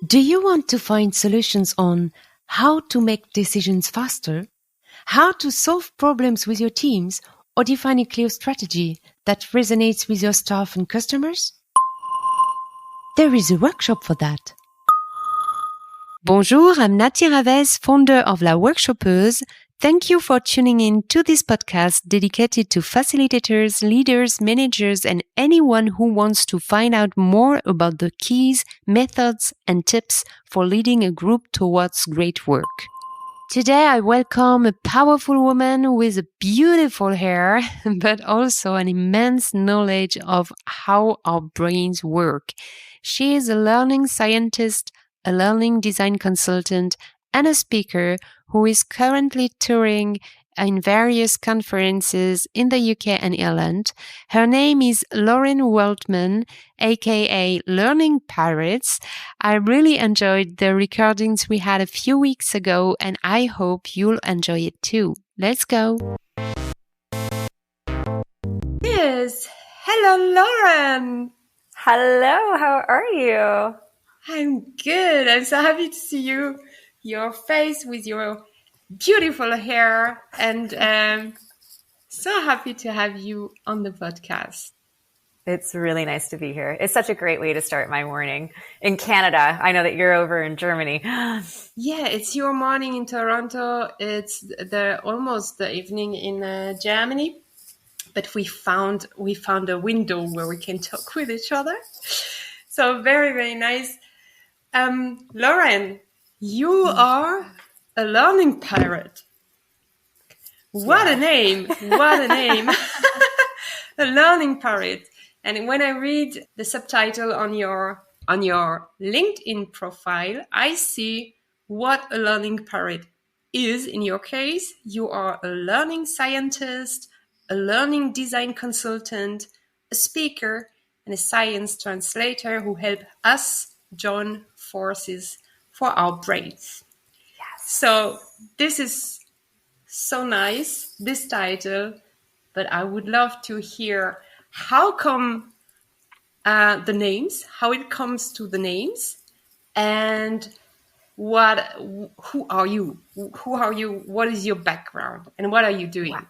Do you want to find solutions on how to make decisions faster, how to solve problems with your teams, or define a clear strategy that resonates with your staff and customers? There is a workshop for that. Bonjour, I'm Natia Ravez, founder of La Workshopeuse. Thank you for tuning in to this podcast dedicated to facilitators, leaders, managers, and anyone who wants to find out more about the keys, methods, and tips for leading a group towards great work. Today, I welcome a powerful woman with beautiful hair, but also an immense knowledge of how our brains work. She is a learning scientist, a learning design consultant, and a speaker who is currently touring in various conferences in the UK and Ireland. Her name is Lauren Waldman, aka Learning Pirates. I really enjoyed the recordings we had a few weeks ago, and I hope you'll enjoy it too. Let's go. Yes. Hello, Lauren. Hello, how are you? I'm good. I'm so happy to see you, your face with your beautiful hair, and so happy to have you on the podcast. It's really nice to be here. It's such a great way to start my morning in Canada. I know that you're over in Germany. Yeah, it's your morning in Toronto. It's almost the evening in Germany, but we found a window where we can talk with each other. So very, very nice. Lauren, you are a learning pirate. What a name! What a name! A learning pirate. And when I read the subtitle on your LinkedIn profile, I see what a learning pirate is. In your case, you are a learning scientist, a learning design consultant, a speaker, and a science translator who help us join forces for our brains. Yes. So this is so nice, this title, but I would love to hear how come the names, how it comes to the names, and who are you? Who are you? What is your background? And what are you doing? Wow.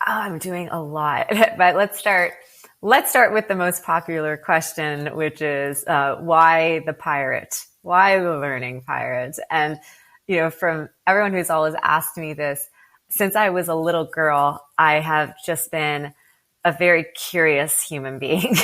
Oh, I'm doing a lot, but let's start with the most popular question, which is why the pirate? Why the learning pirate? And, you know, from everyone who's always asked me this, since I was a little girl, I have just been a very curious human being.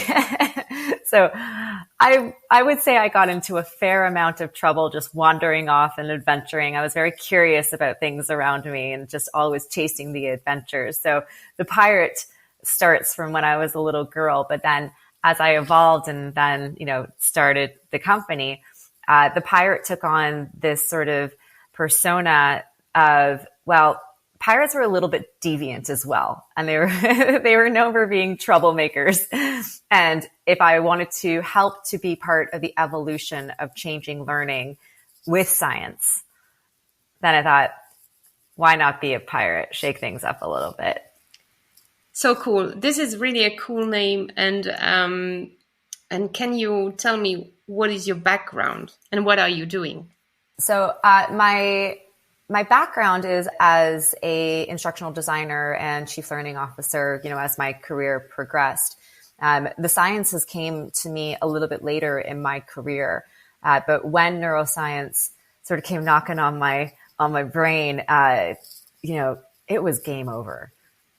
So I would say I got into a fair amount of trouble just wandering off and adventuring. I was very curious about things around me and just always chasing the adventures. So the pirate starts from when I was a little girl, but then as I evolved and then, you know, started the company, the pirate took on this sort of persona of, well, pirates were a little bit deviant as well. And they were known for being troublemakers. And if I wanted to help to be part of the evolution of changing learning with science, then I thought, why not be a pirate? Shake things up a little bit. So cool. This is really a cool name. And can you tell me what is your background and what are you doing? So my background is as a instructional designer and chief learning officer, you know, as my career progressed. The sciences came to me a little bit later in my career. But when neuroscience sort of came knocking on my brain, you know, it was game over.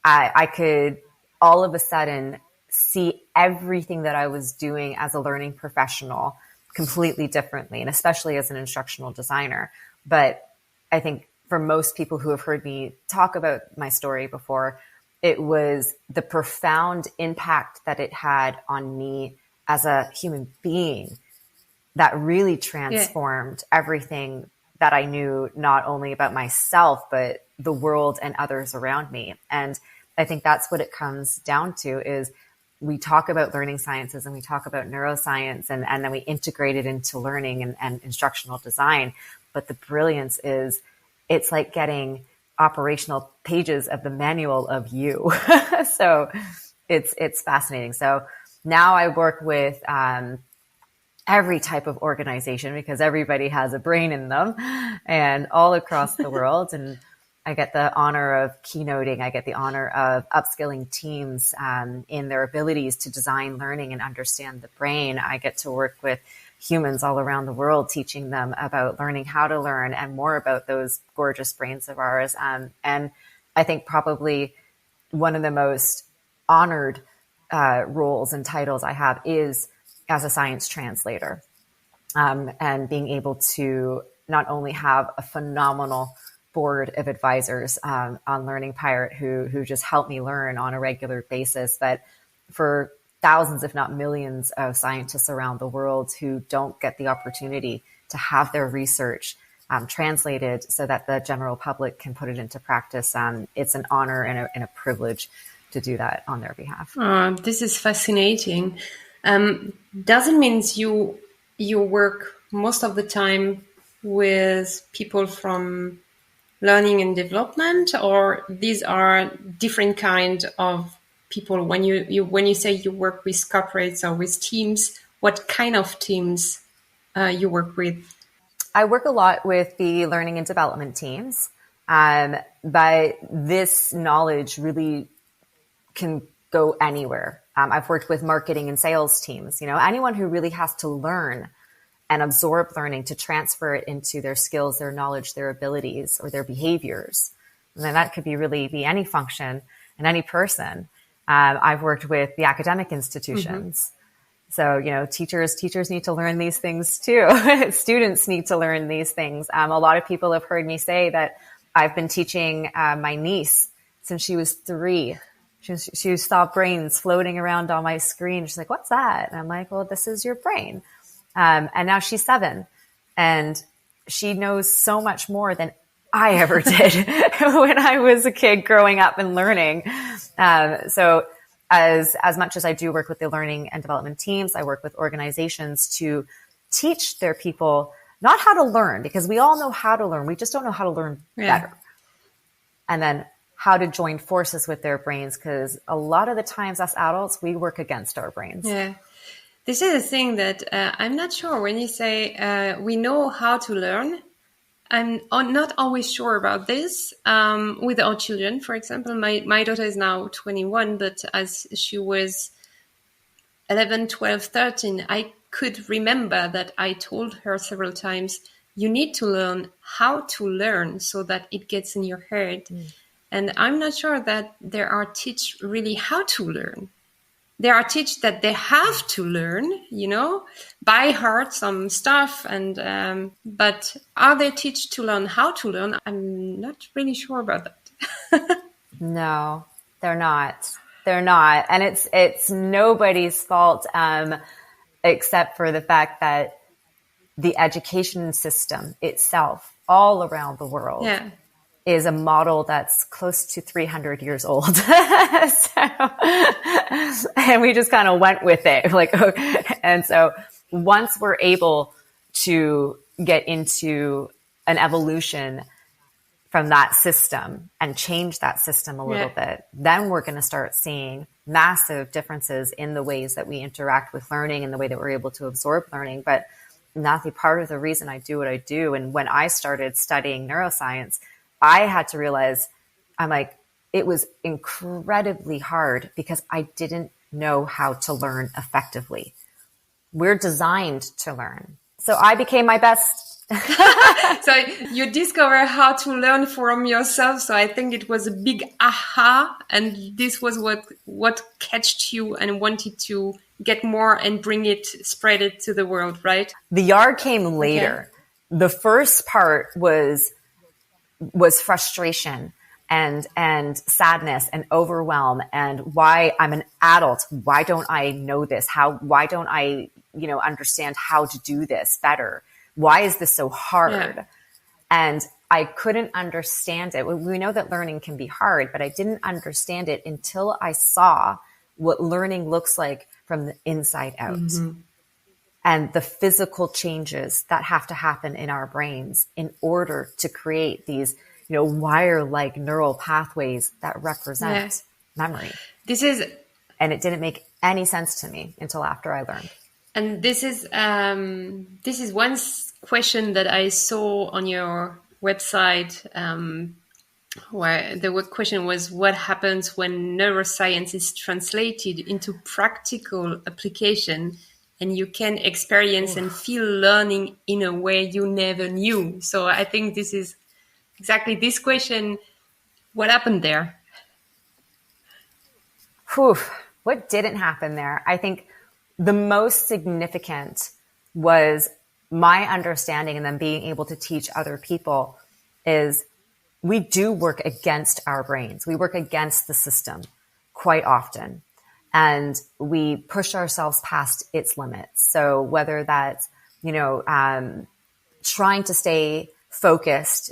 I could all of a sudden see everything that I was doing as a learning professional completely differently, and especially as an instructional designer. But I think for most people who have heard me talk about my story before, it was the profound impact that it had on me as a human being that really transformed everything that I knew, not only about myself, but the world and others around me. And I think that's what it comes down to is we talk about learning sciences and we talk about neuroscience and then we integrate it into learning and instructional design. But the brilliance is it's like getting operational pages of the manual of you. So it's fascinating. So now I work with every type of organization because everybody has a brain in them and all across the world. And I get the honor of keynoting. I get the honor of upskilling teams in their abilities to design learning and understand the brain. I get to work with humans all around the world, teaching them about learning how to learn and more about those gorgeous brains of ours. And I think probably one of the most honored roles and titles I have is as a science translator, and being able to not only have a phenomenal board of advisors on Learning Pirate who just help me learn on a regular basis, but for thousands, if not millions of scientists around the world who don't get the opportunity to have their research translated so that the general public can put it into practice. It's an honor and a privilege to do that on their behalf. This is fascinating. Does it mean you work most of the time with people from learning and development, or these are different kind of people? When you say you work with corporates or with teams, what kind of teams you work with? I work a lot with the learning and development teams, but this knowledge really can go anywhere. I've worked with marketing and sales teams, anyone who really has to learn and absorb learning to transfer it into their skills, their knowledge, their abilities, or their behaviors. And then that could be any function and any person. I've worked with the academic institutions. Mm-hmm. So, teachers need to learn these things too. Students need to learn these things. A lot of people have heard me say that I've been teaching my niece since she was 3. She saw brains floating around on my screen. She's like, "What's that?" And I'm like, "Well, this is your brain." And now she's 7 and she knows so much more than I ever did when I was a kid growing up and learning. So as much as I do work with the learning and development teams, I work with organizations to teach their people not how to learn, because we all know how to learn. We just don't know how to learn better. And then how to join forces with their brains, because a lot of the times us adults, we work against our brains. Yeah. This is a thing that I'm not sure when you say we know how to learn. I'm not always sure about this with our children. For example, my daughter is now 21, but as she was 11, 12, 13, I could remember that I told her several times, you need to learn how to learn so that it gets in your head. And I'm not sure that there are teach really how to learn. There are teach that they have to learn, by heart some stuff. And but are they teach to learn how to learn? I'm not really sure about that. No, they're not. They're not. And it's nobody's fault except for the fact that the education system itself all around the world is a model that's close to 300 years old. And we just kind of went with it. And so once we're able to get into an evolution from that system and change that system a little bit, then we're going to start seeing massive differences in the ways that we interact with learning and the way that we're able to absorb learning. But Nathy, part of the reason I do what I do, and when I started studying neuroscience, I had to realize, it was incredibly hard because I didn't know how to learn effectively. We're designed to learn. So I became my best. So you discover how to learn from yourself. So I think it was a big aha. And this was what catched you and wanted to get more and spread it to the world, right? The yard came later. Okay. The first part was frustration and sadness and overwhelm, and why I'm an adult. Why don't I know this? Why don't I, understand how to do this better? Why is this so hard? Yeah. And I couldn't understand it. We know that learning can be hard, but I didn't understand it until I saw what learning looks like from the inside out. Mm-hmm. And the physical changes that have to happen in our brains in order to create these, wire-like neural pathways that represent memory. And it didn't make any sense to me until after I learned. And this is one question that I saw on your website, where the question was, what happens when neuroscience is translated into practical application and you can experience and feel learning in a way you never knew? So I think this is exactly this question. What happened there? Whew, what didn't happen there? I think the most significant was my understanding and then being able to teach other people is we do work against our brains. We work against the system quite often. And we push ourselves past its limits. So whether that's, trying to stay focused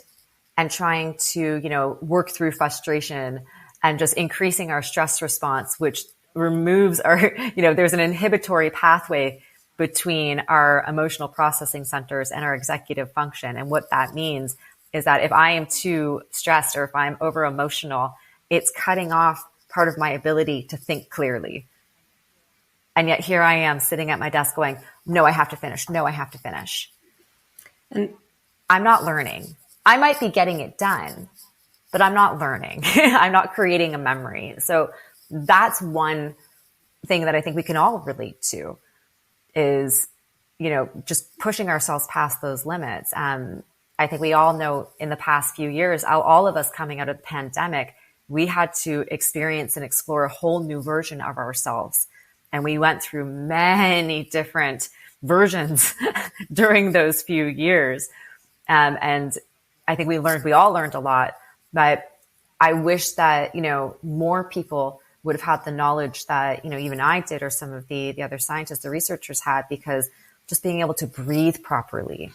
and trying to, work through frustration and just increasing our stress response, which removes our, there's an inhibitory pathway between our emotional processing centers and our executive function. And what that means is that if I am too stressed or if I'm over emotional, it's cutting off part of my ability to think clearly. And yet here I am sitting at my desk going, no, I have to finish. No, I have to finish. And I'm not learning. I might be getting it done, but I'm not learning. I'm not creating a memory. So that's one thing that I think we can all relate to is, just pushing ourselves past those limits. I think we all know in the past few years, all of us coming out of the pandemic, we had to experience and explore a whole new version of ourselves. And we went through many different versions during those few years. And I think we all learned a lot, but I wish that, more people would have had the knowledge that, even I did, or some of the other scientists, the researchers had, because just being able to breathe properly,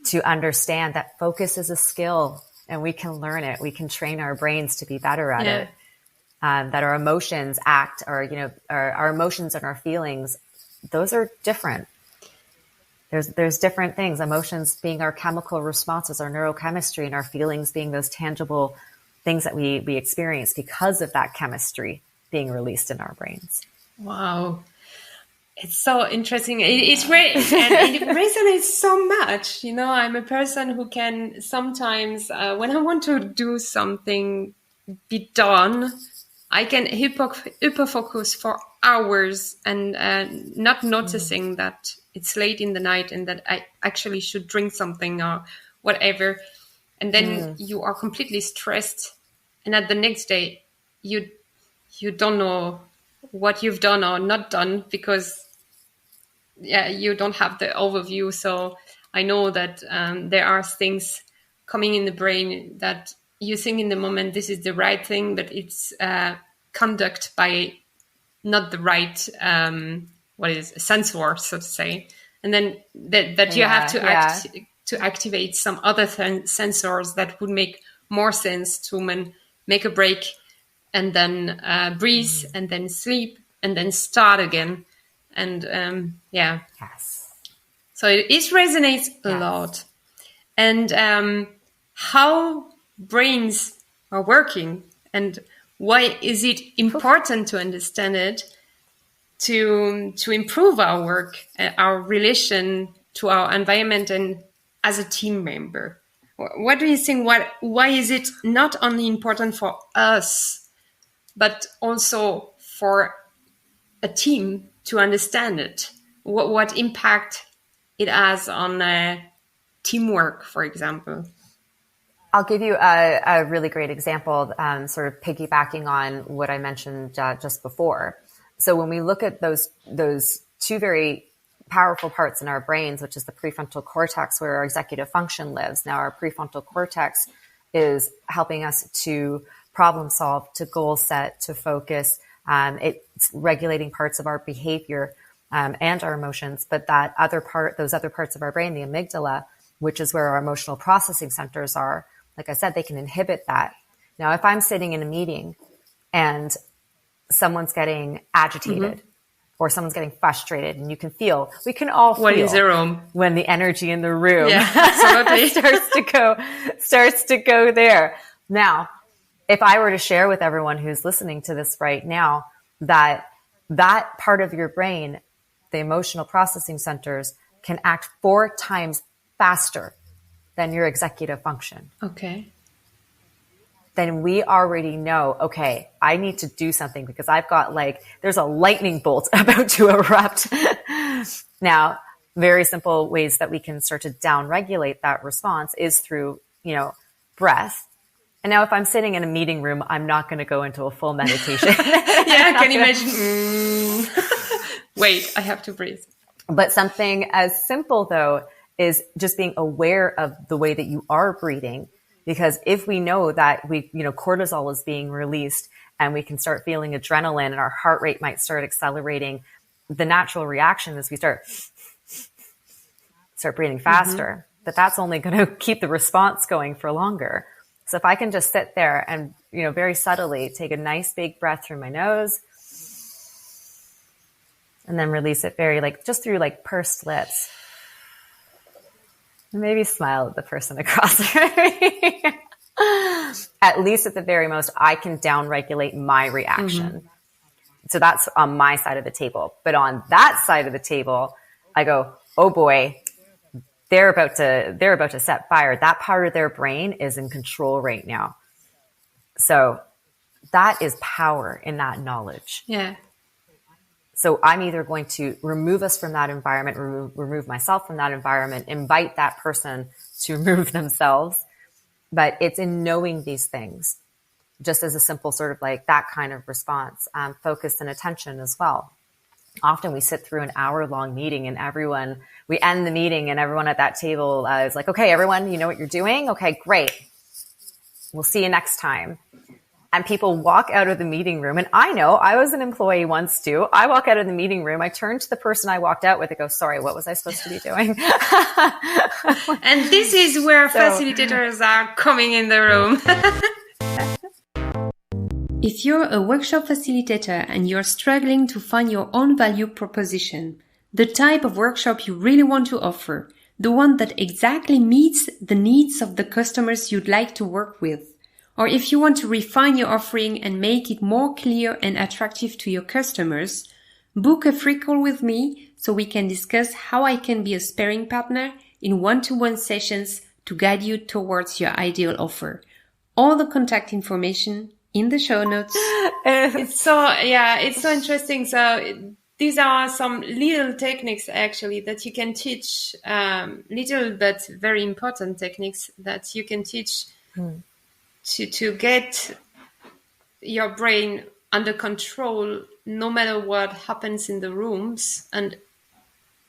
to understand that focus is a skill and we can learn it. We can train our brains to be better at it. That our emotions our emotions and our feelings, those are different. There's different things, emotions being our chemical responses, our neurochemistry, and our feelings being those tangible things that we experience because of that chemistry being released in our brains. Wow. It's so interesting. It's great. And it resonates so much. I'm a person who can sometimes, when I want to do something be done, I can hyper focus for hours and not noticing that it's late in the night and that I actually should drink something or whatever. And then you are completely stressed. And at the next day, you don't know what you've done or not done because you don't have the overview. So I know that there are things coming in the brain that you think in the moment this is the right thing, but it's conducted by not the right sensor, so to say, and then that you have to activate some other sensors that would make more sense to make a break and then breathe and then sleep and then start again. And Yes. So it resonates a lot. And how brains are working and why is it important to understand it to improve our work, our relation to our environment and as a team member? What do you think? Why is it not only important for us, but also for a team to understand it? What impact it has on teamwork, for example? I'll give you a really great example, sort of piggybacking on what I mentioned just before. So when we look at those two very powerful parts in our brains, which is the prefrontal cortex, where our executive function lives. Now, our prefrontal cortex is helping us to problem solve, to goal set, to focus. It's regulating parts of our behavior and our emotions. But those other parts of our brain, the amygdala, which is where our emotional processing centers are, like I said, they can inhibit that. Now, if I'm sitting in a meeting and someone's getting agitated or someone's getting frustrated, and we can all feel what is the room when the energy in the room absolutely starts to go there. Now, if I were to share with everyone who's listening to this right now that that part of your brain, the emotional processing centers, can act 4 times faster than your executive function. Okay. Then we already know, okay, I need to do something because I've got there's a lightning bolt about to erupt. Now, very simple ways that we can start to downregulate that response is through, breath. And now if I'm sitting in a meeting room, I'm not going to go into a full meditation. Yeah, I can imagine. Wait, I have to breathe. But something as simple, though, is just being aware of the way that you are breathing. Because if we know that cortisol is being released and we can start feeling adrenaline and our heart rate might start accelerating, the natural reaction is we start breathing faster. But that's only going to keep the response going for longer. So if I can just sit there and, very subtly take a nice big breath through my nose and then release it very just through pursed lips. Maybe smile at the person across the room. At least at the very most, I can downregulate my reaction. So that's on my side of the table. But on that side of the table, I go, oh boy, they're about to set fire. That part of their brain is in control right now. So that is power in that knowledge. Yeah. So I'm either going to remove us from that environment, remove myself from that environment, invite that person to remove themselves. But it's in knowing these things, just as a simple sort of that kind of response, focus and attention as well. Often we sit through an hour-long meeting and we end the meeting and everyone at that table is like, okay, everyone, you know what you're doing? Okay, great. We'll see you next time. And people walk out of the meeting room. And I know I was an employee once too. I walk out of the meeting room. I turn to the person I walked out with and go, sorry, what was I supposed to be doing? And this is where facilitators are coming in the room. If you're a workshop facilitator and you're struggling to find your own value proposition, the type of workshop you really want to offer, the one that exactly meets the needs of the customers you'd like to work with, or if you want to refine your offering and make it more clear and attractive to your customers, book a free call with me so we can discuss how I can be a sparring partner in one-to-one sessions to guide you towards your ideal offer. All the contact information in the show notes. It's so interesting. So these are some little techniques actually that you can teach, little but very important techniques that you can teach to get your brain under control no matter what happens in the rooms. And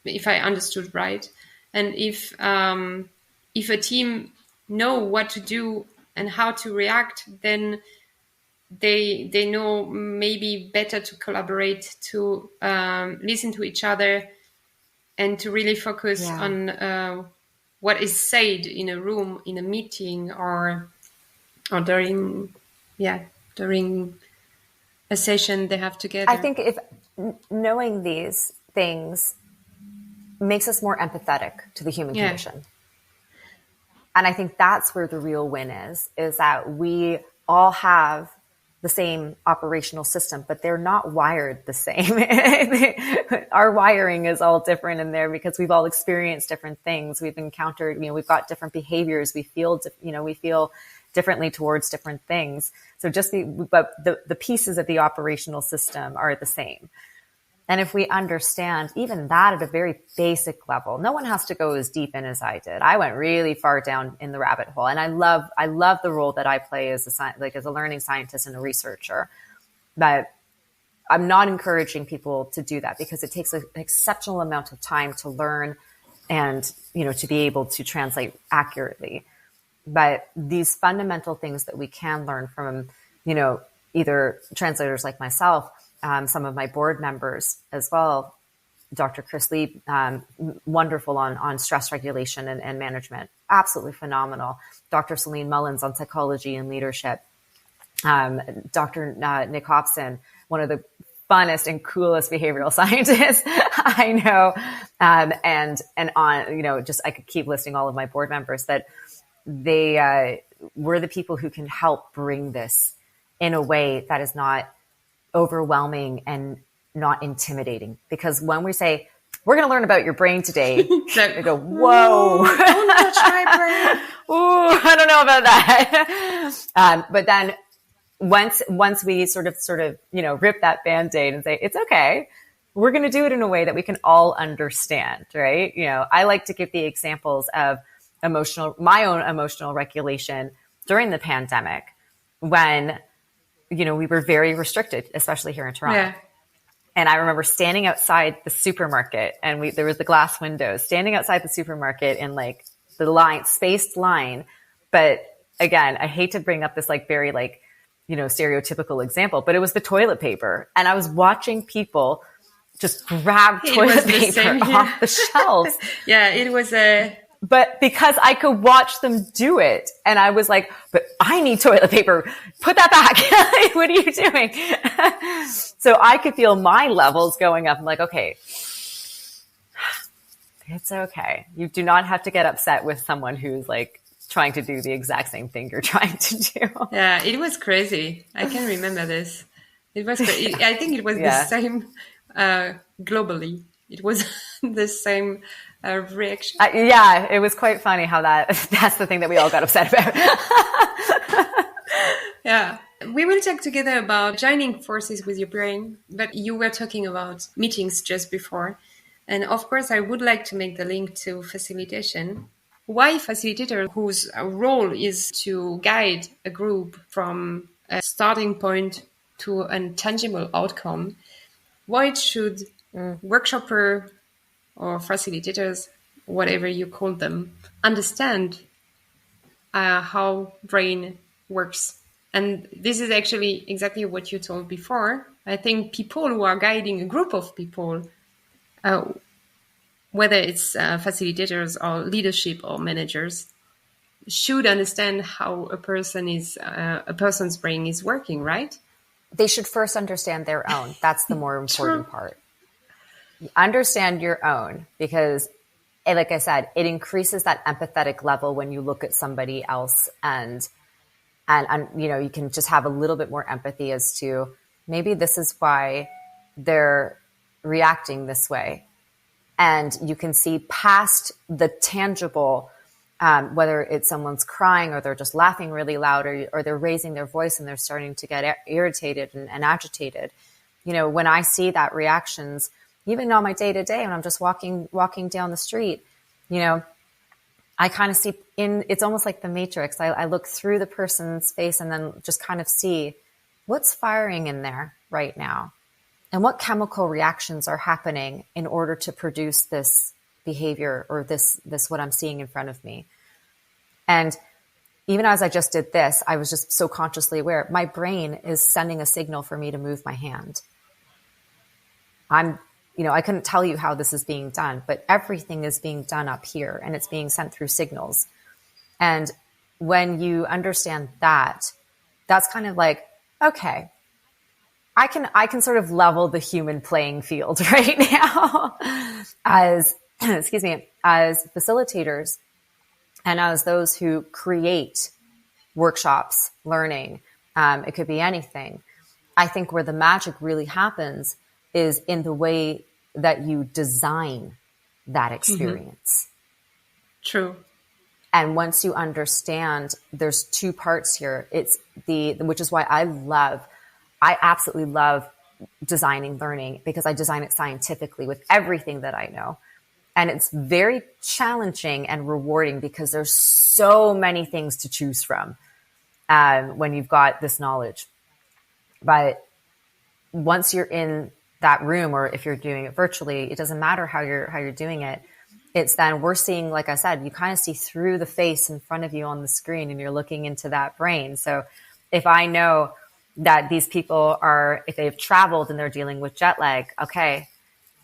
if I understood right, and if a team know what to do and how to react, then they know maybe better to collaborate, to listen to each other, and to really focus on what is said in a room, in a meeting, or during a session they have together. I think if knowing these things makes us more empathetic to the human condition. And I think that's where the real win is that we all have the same operational system, but they're not wired the same. Our wiring is all different in there because we've all experienced different things. We've encountered, we've got different behaviors. We feel differently towards different things. So but the pieces of the operational system are the same. And if we understand even that at a very basic level, no one has to go as deep in as I did. I went really far down in the rabbit hole, and I love the role that I play as a learning scientist and a researcher. But I'm not encouraging people to do that because it takes an exceptional amount of time to learn and, to be able to translate accurately. But these fundamental things that we can learn from, either translators like myself, some of my board members as well, Dr. Chris Lee, wonderful on stress regulation and management, absolutely phenomenal. Dr. Celine Mullins on psychology and leadership. Dr. Nick Hobson, one of the funnest and coolest behavioral scientists I know. And on, just I could keep listing all of my board members that they were the people who can help bring this in a way that is not overwhelming and not intimidating. Because when we say, we're going to learn about your brain today, they go, whoa, don't touch my brain. Ooh, I don't know about that. But then once we sort of, rip that Band-Aid and say, it's okay, we're going to do it in a way that we can all understand, right? I like to give the examples of my own emotional regulation during the pandemic when, we were very restricted, especially here in Toronto. Yeah. And I remember standing outside the supermarket, and there was the glass windows, standing outside the supermarket in like the spaced line. But again, I hate to bring up this like very like, stereotypical example, but it was the toilet paper. And I was watching people just grab toilet paper off the shelves. Yeah, it was But because I could watch them do it, and I was like, but I need toilet paper. Put that back. What are you doing? So I could feel my levels going up. I'm like, okay, it's okay. You do not have to get upset with someone who's like trying to do the exact same thing you're trying to do. Yeah, it was crazy. I can remember this. It was crazy. I think it was the same globally. It was the same reaction. It was quite funny how that's the thing that we all got upset about. Yeah. We will talk together about joining forces with your brain, but you were talking about meetings just before. And of course, I would like to make the link to facilitation. Why facilitator, whose role is to guide a group from a starting point to a tangible outcome, why should workshopper or facilitators, whatever you call them, understand how brain works? And this is actually exactly what you told before. I think people who are guiding a group of people, whether it's facilitators or leadership or managers, should understand how a person's brain is working, right? They should first understand their own. That's the more important part. Understand your own, because like I said, it increases that empathetic level when you look at somebody else, and you can just have a little bit more empathy as to maybe this is why they're reacting this way. And you can see past the tangible, whether it's someone's crying or they're just laughing really loud, or they're raising their voice and they're starting to get irritated and agitated. When I see that reactions, even on my day-to-day, when I'm just walking down the street, I kind of see it's almost like the Matrix. I look through the person's face and then just kind of see what's firing in there right now and what chemical reactions are happening in order to produce this behavior or this what I'm seeing in front of me. And even as I just did this, I was just so consciously aware, my brain is sending a signal for me to move my hand. I couldn't tell you how this is being done, but everything is being done up here and it's being sent through signals. And when you understand that, that's kind of like, okay, I can sort of level the human playing field right now as facilitators and as those who create workshops, learning. It could be anything. I think where the magic really happens is in the way that you design that experience. True. And once you understand, there's two parts here. It's which is why I absolutely love designing learning, because I design it scientifically with everything that I know. And it's very challenging and rewarding because there's so many things to choose from when you've got this knowledge. But once you're in that room, or if you're doing it virtually, it doesn't matter how you're doing it. It's then we're seeing, like I said, you kind of see through the face in front of you on the screen and you're looking into that brain. So if I know that these people if they've traveled and they're dealing with jet lag, okay,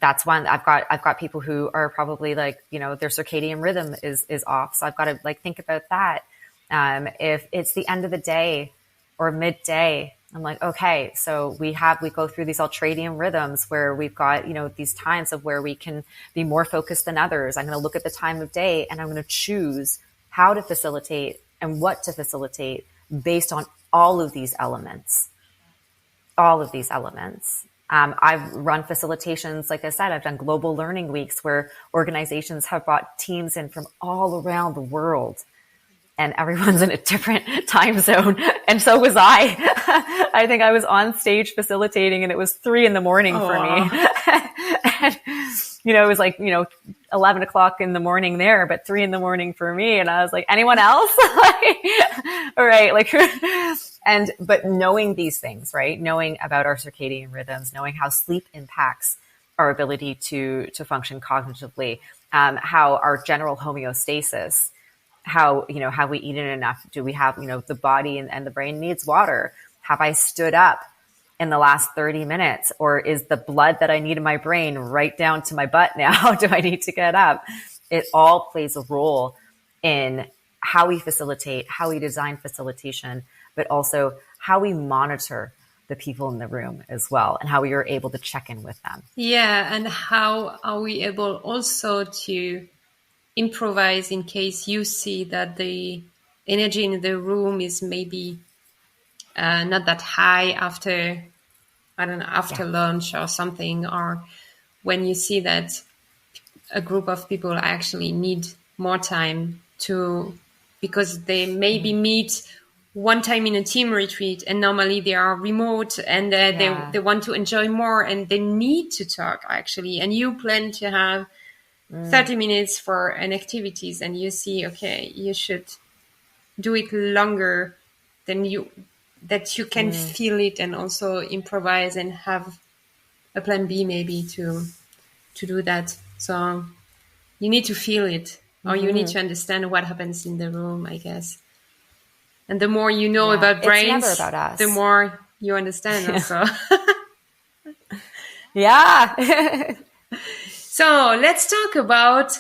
that's one. I've got people who are probably like, their circadian rhythm is off. So I've got to like think about that. If it's the end of the day or midday, I'm like, okay, so we go through these ultradian rhythms where we've got, these times of where we can be more focused than others. I'm going to look at the time of day and I'm going to choose how to facilitate and what to facilitate based on all of these elements. I've run facilitations. Like I said, I've done global learning weeks where organizations have brought teams in from all around the world, and everyone's in a different time zone. And so was I. I think I was on stage facilitating and it was 3 a.m. for me. And, it was like, 11 o'clock in the morning there, but 3 a.m. for me. And I was like, anyone else? All right. But knowing these things, right? Knowing about our circadian rhythms, knowing how sleep impacts our ability to function cognitively, how our general homeostasis, how we eat enough? Do we have, the body and the brain needs water? Have I stood up in the last 30 minutes? Or is the blood that I need in my brain right down to my butt now? Do I need to get up? It all plays a role in how we facilitate, how we design facilitation, but also how we monitor the people in the room as well, and how we are able to check in with them. Yeah, and how are we able also to improvise in case you see that the energy in the room is maybe not that high after lunch or something, or when you see that a group of people actually need more time because they maybe meet one time in a team retreat and normally they are remote and they want to enjoy more and they need to talk actually, and you plan to have 30 minutes for an activities and you see, okay, you should do it longer than that you can feel it and also improvise and have a plan B maybe to do that. So you need to feel it, or you need to understand what happens in the room, I guess. And the more you know about brains, it's never about us. The more you understand also. Yeah. So let's talk about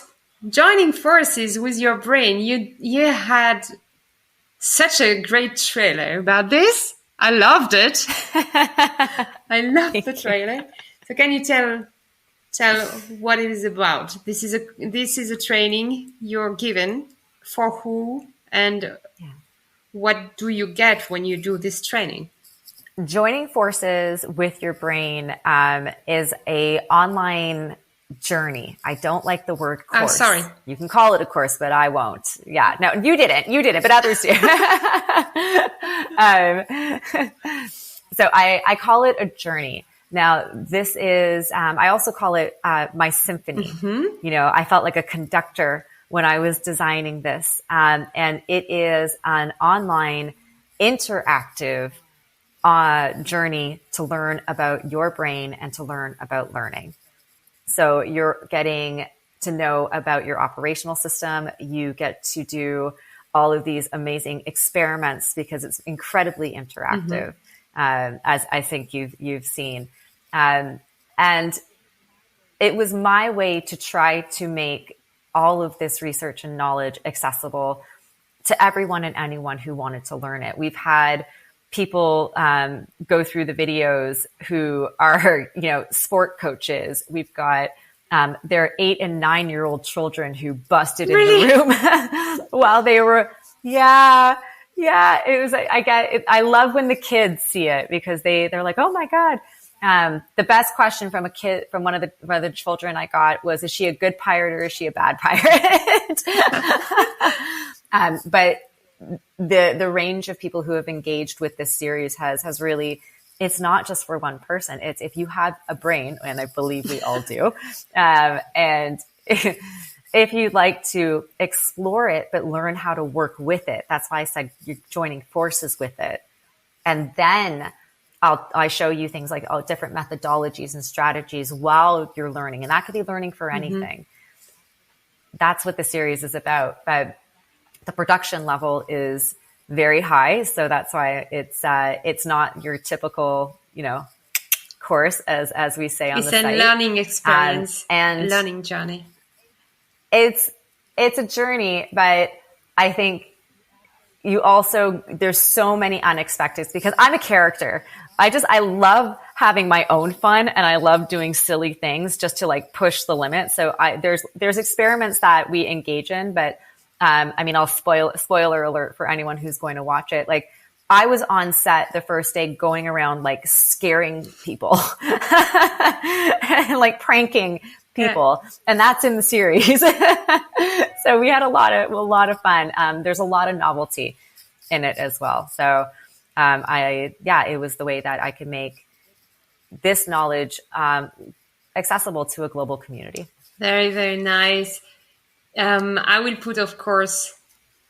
joining forces with your brain. You had such a great trailer about this. I loved it. I loved the trailer. So can you tell what it is about? This is a training you're given for who, and what do you get when you do this training? Joining forces with your brain is a online journey. I don't like the word course. I'm sorry. You can call it a course, but I won't. Yeah, no, you didn't, but others do. So I call it a journey. Now, this is, I also call it my symphony. Mm-hmm. I felt like a conductor when I was designing this. And it is an online interactive journey to learn about your brain and to learn about learning. So you're getting to know about your operational system. You get to do all of these amazing experiments because it's incredibly interactive, as I think you've seen. And it was my way to try to make all of this research and knowledge accessible to everyone and anyone who wanted to learn it. We've had people go through the videos who are, sport coaches. We've got their 8 and 9-year-old children who busted in the room while they were, Yeah. It was, I love when the kids see it because they're like, oh my God. The best question from one of the children I got was, is she a good pirate or is she a bad pirate? But the range of people who have engaged with this series has really, it's not just for one person. It's if you have a brain, and I believe we all do, and if you'd like to explore it, but learn how to work with it. That's why I said you're joining forces with it. And then I show you things like different methodologies and strategies while you're learning. And that could be learning for anything. That's what the series is about. But the production level is very high. So that's why it's not your typical, course as we say on the site. It's a learning experience and learning journey. It's a journey, but I think there's so many unexpecteds because I'm a character. I love having my own fun and I love doing silly things just to push the limit. So there's experiments that we engage in, but, I'll spoiler alert for anyone who's going to watch it. I was on set the first day going around like scaring people and like pranking people. Yeah. And that's in the series. So we had a lot of fun. There's a lot of novelty in it as well. So, it was the way that I could make this knowledge, accessible to a global community. Very, very nice. I will put, of course,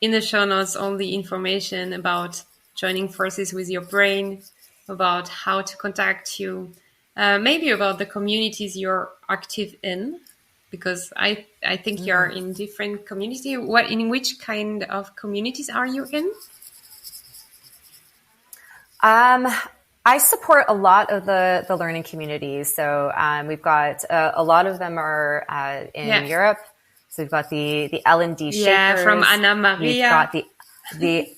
in the show notes all the information about joining forces with your brain, about how to contact you, maybe about the communities you're active in, because I think you're in different communities. In which kind of communities are you in? I support a lot of the learning communities. So we've got a lot of them are in Europe. So we've got the L&D Shakers. Yeah, from Anna Maria. We've got the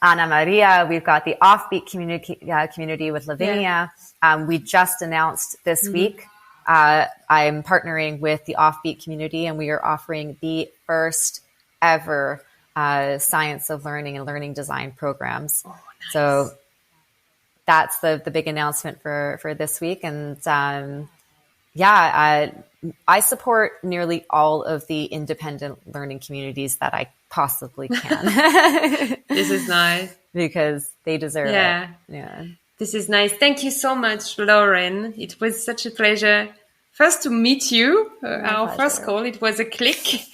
Anna Maria. We've got the Offbeat community with Lavinia. Yeah. We just announced this week. I'm partnering with the Offbeat community, and we are offering the first ever Science of Learning and Learning Design programs. Oh, nice. So that's the big announcement for this week. And I support nearly all of the independent learning communities that I possibly can. This is nice. Because they deserve it. Yeah. This is nice. Thank you so much, Lauren. It was such a pleasure first to meet you. Our first call, it was a click.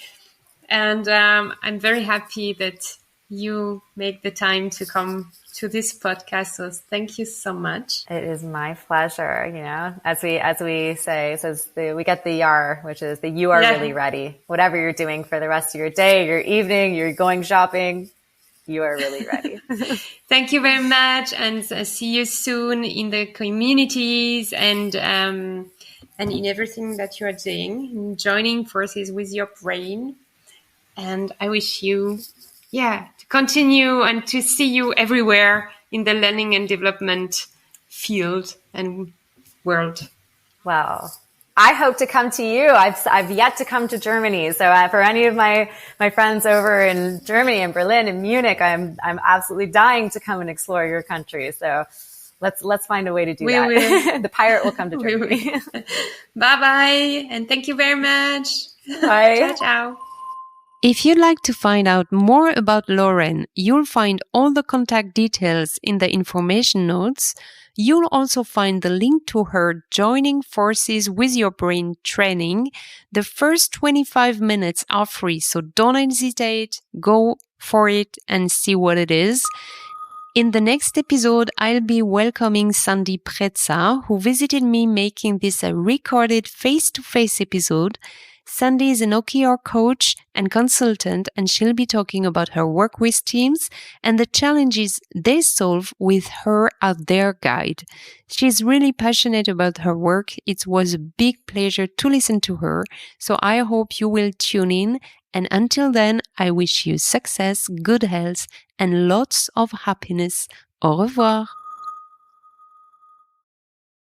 And I'm very happy that you make the time to come to this podcast. So thank you so much. It is my pleasure. You know, as we say, we get the YAR, which is you are really ready. Whatever you're doing for the rest of your day, your evening, you're going shopping, you are really ready. Thank you very much, and see you soon in the communities and in everything that you are doing, in joining forces with your brain. And I wish you, to continue and to see you everywhere in the learning and development field and world. Well, I hope to come to you. I've yet to come to Germany. So for any of my friends over in Germany and Berlin and Munich, I'm absolutely dying to come and explore your country. So let's find a way to do that. Will. The pirate will come to Germany. Bye-bye. And thank you very much. Bye. Ciao, ciao. If you'd like to find out more about Lauren, you'll find all the contact details in the information notes. You'll also find the link to her Joining Forces with Your Brain training. The first 25 minutes are free, so don't hesitate. Go for it and see what it is. In the next episode, I'll be welcoming Sandy Preza, who visited me making this a recorded face-to-face episode. Sandy is an OKR coach and consultant, and she'll be talking about her work with teams and the challenges they solve with her Out There guide. She's really passionate about her work. It was a big pleasure to listen to her, so I hope you will tune in. And until then, I wish you success, good health, and lots of happiness. Au revoir.